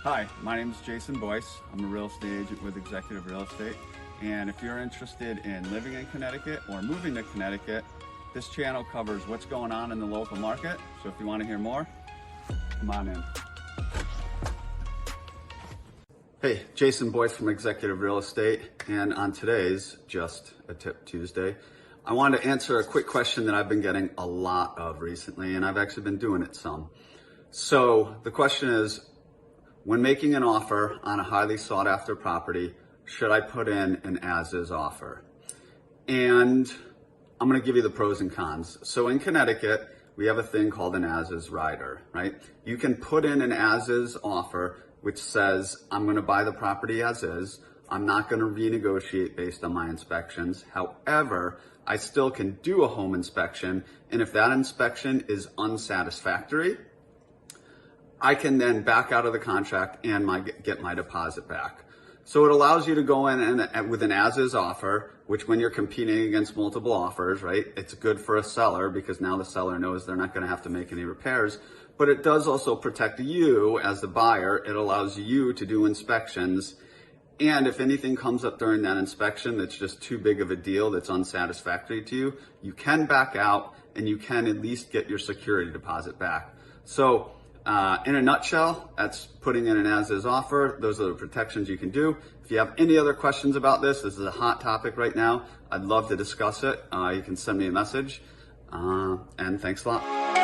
Hi, my name is Jason Boice. I'm a real estate agent with Executive Real Estate. And if you're interested in living in Connecticut or moving to Connecticut, this channel covers what's going on in the local market. So if you want to hear more, come on in. Hey, Jason Boice from Executive Real Estate. And on today's Just a Tip Tuesday, I wanted to answer a quick question that I've been getting a lot of recently, and I've actually been doing it some. So the question is, when making an offer on a highly sought after property, should I put in an as-is offer? And I'm gonna give you the pros and cons. So in Connecticut, we have a thing called an as-is rider, right? You can put in an as-is offer, which says, I'm gonna buy the property as is. I'm not gonna renegotiate based on my inspections. However, I still can do a home inspection. And if that inspection is unsatisfactory, I can then back out of the contract and get my deposit back. So it allows you to go in and with an as-is offer, which when you're competing against multiple offers, right, it's good for a seller because now the seller knows they're not going to have to make any repairs. But it does also protect you as the buyer. It allows you to do inspections. And if anything comes up during that inspection that's just too big of a deal, that's unsatisfactory to you, you can back out and you can at least get your security deposit back. So in a nutshell, that's putting in an as-is offer. Those are the protections you can do. If you have any other questions about this is a hot topic right now. I'd love to discuss it. You can send me a message. And thanks a lot.